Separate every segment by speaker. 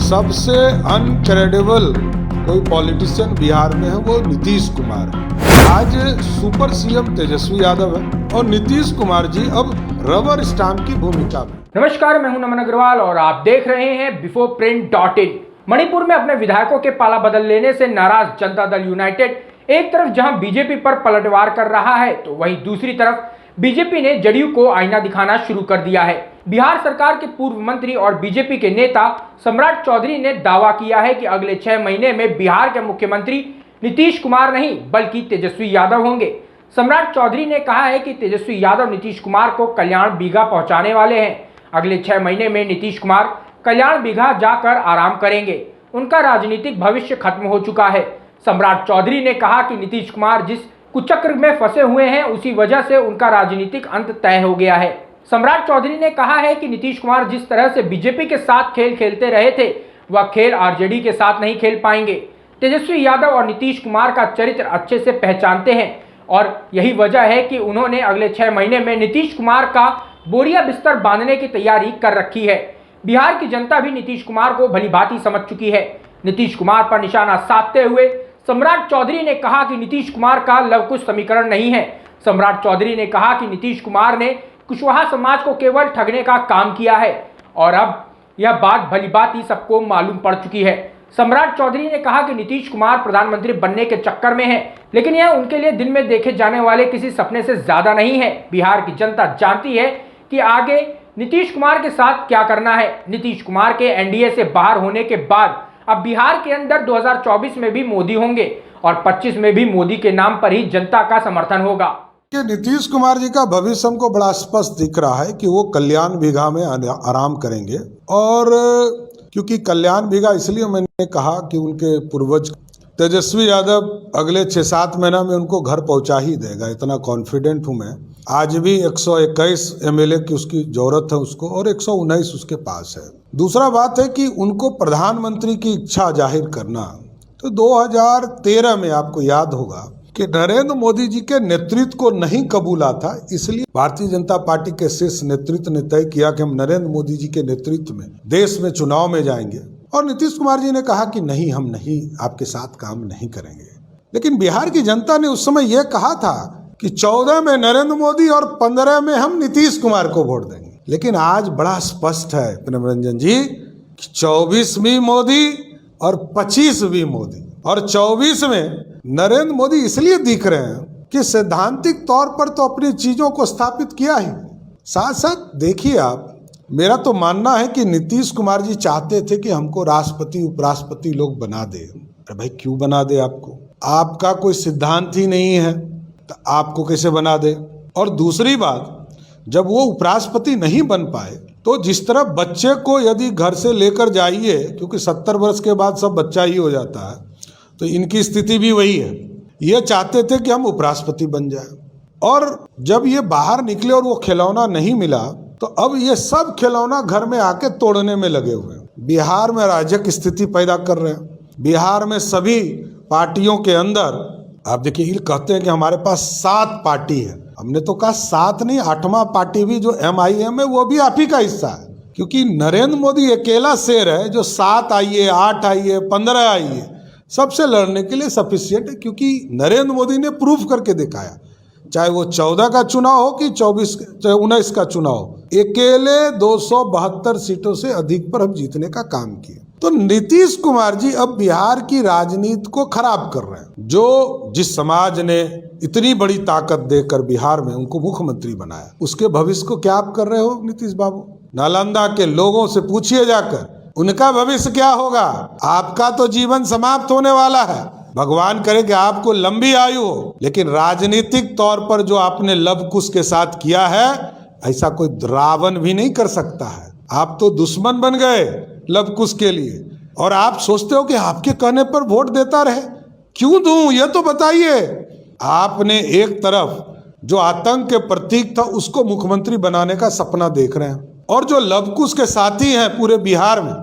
Speaker 1: सबसे अनक्रेडिबल कोई पॉलिटिशियन बिहार में है वो नीतीश कुमार है। आज सुपर सीएम तेजस्वी यादव है और नीतीश कुमार जी अब रबर स्टाम्प की भूमिका में।
Speaker 2: नमस्कार, मैं हूं नमन अग्रवाल और आप देख रहे हैं bifoprint.in। मणिपुर में अपने विधायकों के पाला बदल लेने से नाराज जनता दल यूनाइटेड एक तरफ जहां बीजेपी पर पलटवार कर रहा है तो वहीं दूसरी तरफ बीजेपी ने जदयू को आईना दिखाना शुरू कर दिया है। बिहार सरकार के पूर्व मंत्री और बीजेपी के नेता सम्राट चौधरी ने दावा किया है कि अगले 6 महीने में बिहार के मुख्यमंत्री नीतीश कुमार नहीं बल्कि तेजस्वी यादव होंगे। सम्राट चौधरी ने कहा है कि तेजस्वी यादव नीतीश कुमार को कल्याण बीघा पहुंचाने वाले हैं। अगले 6 महीने में नीतीश कुमार कल्याण बीघा जाकर आराम करेंगे। उनका राजनीतिक भविष्य खत्म हो चुका है। सम्राट चौधरी ने कहा कि नीतीश कुमार जिस कुचक्र में फंसे हुए हैं उसी वजह से उनका राजनीतिक अंत तय हो गया है। सम्राट चौधरी ने कहा है कि नीतीश कुमार जिस तरह से बीजेपी के साथ खेल खेलते रहे थे वह खेल आरजेडी के साथ नहीं खेल पाएंगे। तेजस्वी यादव और नीतीश कुमार का चरित्र अच्छे से पहचानते हैं और यही वजह है कि उन्होंने अगले 6 महीने में नीतीश कुमार का बोरिया बिस्तर बांधने की तैयारी कर रखी है। बिहार की जनता भी नीतीश कुमार को भलीभांति समझ चुकी है। नीतीश कुमार पर निशाना साधते हुए सम्राट चौधरी ने कहा कि नीतीश कुमार का लवकुश समीकरण नहीं है। सम्राट चौधरी ने कहा कि नीतीश कुमार ने कुशवाहा समाज को केवल ठगने का काम किया है और अब यह बात भलीभांति सबको मालूम पड़ चुकी है। सम्राट चौधरी ने कहा कि नीतीश कुमार प्रधानमंत्री बनने के चक्कर में है, लेकिन यह उनके लिए दिन में देखे जाने वाले किसी सपने से ज्यादा नहीं है। बिहार की जनता जानती है कि आगे नीतीश कुमार के साथ क्या करना है। नीतीश कुमार के एनडीए से बाहर होने के बाद अब बिहार के अंदर 2024 में भी मोदी होंगे और 25 में भी मोदी के नाम पर ही जनता का समर्थन होगा।
Speaker 1: कि नीतीश कुमार जी का भविष्य हमको बड़ा स्पष्ट दिख रहा है कि वो कल्याण बीघा में आराम करेंगे। और क्योंकि कल्याण बीघा इसलिए मैंने कहा कि उनके पूर्वज तेजस्वी यादव अगले 6-7 महीना में उनको घर पहुंचा ही देगा, इतना कॉन्फिडेंट हूं मैं। आज भी 121 एमएलए की उसकी जरूरत है उसको और 119 उसके पास है। दूसरा बात है कि उनको प्रधानमंत्री की इच्छा जाहिर करना, तो 2013 में आपको याद होगा कि नरेंद्र मोदी जी के नेतृत्व को नहीं कबूला था, इसलिए भारतीय जनता पार्टी के शीर्ष नेतृत्व ने तय किया कि हम नरेंद्र मोदी जी के नेतृत्व में देश में चुनाव में जाएंगे। और नीतीश कुमार जी ने कहा कि नहीं, हम नहीं आपके साथ काम नहीं करेंगे। लेकिन बिहार की जनता ने उस समय यह कहा था कि 14 में नरेंद्र मोदी और 15 में हम नीतीश कुमार को वोट देंगे। लेकिन आज बड़ा स्पष्ट है प्रेमरंजन जी, 24 भी मोदी और 25 भी मोदी। और 24 में नरेंद्र मोदी इसलिए दिख रहे हैं कि सैद्धांतिक तौर पर तो अपनी चीजों को स्थापित किया ही, साथ साथ देखिए आप, मेरा तो मानना है कि नीतीश कुमार जी चाहते थे कि हमको राष्ट्रपति उपराष्ट्रपति लोग बना दे। अरे भाई, क्यों बना दे? आपका कोई सिद्धांत ही नहीं है तो आपको कैसे बना दे? और दूसरी बात, जब वो उपराष्ट्रपति नहीं बन पाए तो जिस तरह बच्चे को यदि घर से लेकर जाइए, क्योंकि 70 वर्ष के बाद सब बच्चा ही हो जाता है, तो इनकी स्थिति भी वही है। ये चाहते थे कि हम उपराष्ट्रपति बन जाए। और जब ये बाहर निकले और वो खिलौना नहीं मिला तो अब ये सब खिलौना घर में आके तोड़ने में लगे हुए हैं। बिहार में अराजक स्थिति पैदा कर रहे हैं। बिहार में सभी पार्टियों के अंदर आप देखिए, ये कहते हैं कि हमारे पास 7 पार्टी है। हमने तो कहा 7 नहीं, 8वां पार्टी भी जो MIM है वो भी आप ही का हिस्सा है। क्योंकि नरेंद्र मोदी अकेला शेर है जो 7 आइए, 8 आइए, 15 आइए, सबसे लड़ने के लिए सफिशिएंट है। क्योंकि नरेंद्र मोदी ने प्रूफ करके दिखाया, चाहे वो 14 का चुनाव हो कि 19 का चुनाव हो, अकेले 272 सीटों से अधिक पर हम जीतने का काम किए। तो नीतीश कुमार जी अब बिहार की राजनीति को खराब कर रहे हैं। जो जिस समाज ने इतनी बड़ी ताकत देकर बिहार में उनको मुख्यमंत्री बनाया, उसके भविष्य को क्या आप कर रहे हो नीतीश बाबू? नालंदा के लोगों से पूछिए जाकर, उनका भविष्य क्या होगा? आपका तो जीवन समाप्त होने वाला है। भगवान करे कि आपको लंबी आयु हो, लेकिन राजनीतिक तौर पर जो आपने लवकुश के साथ किया है, ऐसा कोई रावण भी नहीं कर सकता है। आप तो दुश्मन बन गए लवकुश के लिए, और आप सोचते हो कि आपके कहने पर वोट देता रहे। क्यों दूं, ये तो बताइए। आपने एक तरफ जो आतंक के प्रतीक था उसको मुख्यमंत्री बनाने का सपना देख रहे हैं, और जो लवकुश के साथी हैं पूरे बिहार में,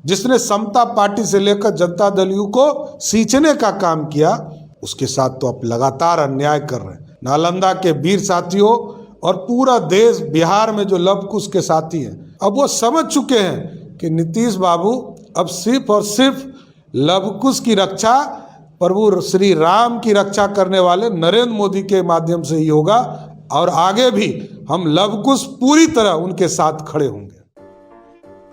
Speaker 1: जिसने समता पार्टी से लेकर जनता दल यू को सींचने का काम किया, उसके साथ तो आप लगातार अन्याय कर रहे हैं। नालंदा के वीर साथियों और पूरा देश बिहार में जो लवकुश के साथी हैं, अब वो समझ चुके हैं कि नीतीश बाबू अब सिर्फ और सिर्फ लवकुश की रक्षा प्रभु श्री राम की रक्षा करने वाले नरेंद्र मोदी के माध्यम से ही होगा, और आगे भी हम लवकुश पूरी तरह उनके साथ खड़े होंगे।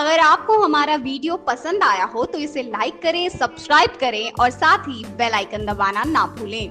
Speaker 3: अगर आपको हमारा वीडियो पसंद आया हो तो इसे लाइक करें, सब्सक्राइब करें और साथ ही बेल आइकन दबाना ना भूलें।